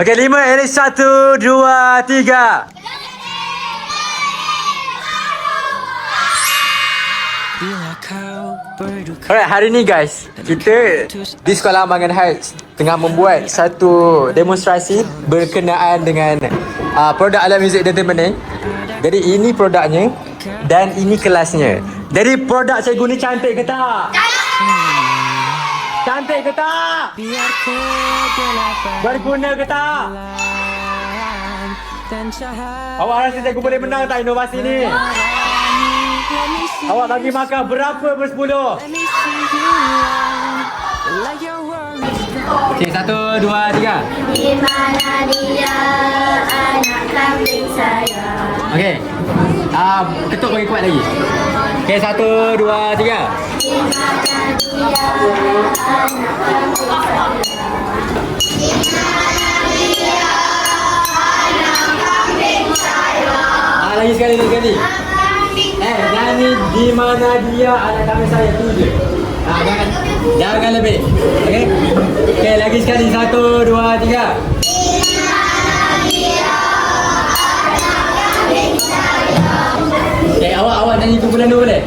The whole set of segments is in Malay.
Okey, 5, Elis 1, 2, 3. Alright, hari ni guys, kita di Sekolah Mangan Heights tengah membuat satu demonstrasi berkenaan dengan produk alat muzik entertainment ni. Jadi ini produknya dan ini kelasnya. Jadi produk cikgu ni cantik ke tak? Cantik ke tak? Berguna ke tak? Awak rasa cikgu boleh menang tak inovasi ni? Awak bagi markah berapa bersepuluh? Okey, 1, 2, 3. Di mana dia anak kambing saya? Okey. Ketuk bagi kuat lagi. Okey, 1, 2, 3. Di mana dia anak kambing saya? Di mana dia anak kambing saya? Lagi sekali, lagi sekali. Nyanyi di mana dia anak kambing saya tu je. Jangan lebih. Okey. Okey, lagi sekali. 1, 2, 3. Okay, awak nyanyi kumpulan dulu boleh?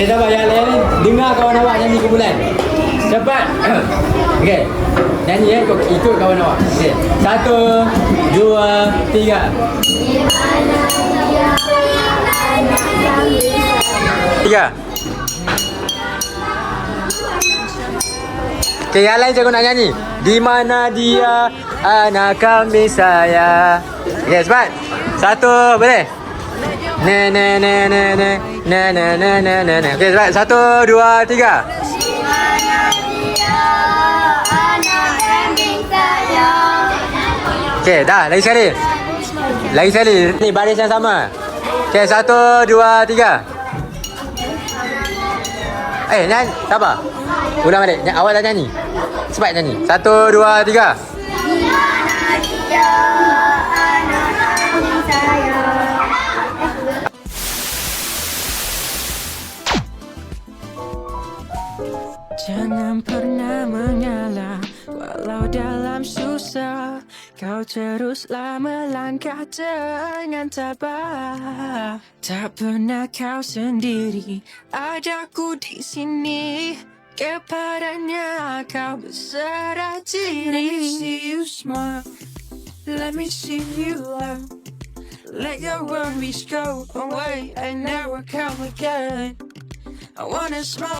Sabar, yang lain ni dengar kawan awak nyanyi kumpulan. Cepat. Okey. Nyanyi ikut kawan awak. Okey. 1, 2, 3. 3. Okey, yang lain cikgu nak nyanyi. Di mana dia anak kambing saya. Okey, cepat. 1, boleh? Ne ne ne ne ne ne ne ne ne ne ne. Okey, cepat. 1, 2, 3. Di mana dia anak kambing saya? Okey, dah. Lagi sekali. Lagi sekali. Ni baris yang sama. Okey, 1, 2, 3. Nyanyi. Sabar. Ulang balik. Awak dah nyanyi. Cepat nyanyi. 1, 2, 3. Di mana dia anak kambing saya? Jangan pernah mengalah, walau dalam susah. Kau teruslah melangkah dengan tabah. Tak pernah kau sendiri, adaku di sini. Kepadanya kau berserah diri. Let me see you smile, let me see you laugh. Let your worries go away and never come again. I wanna smile.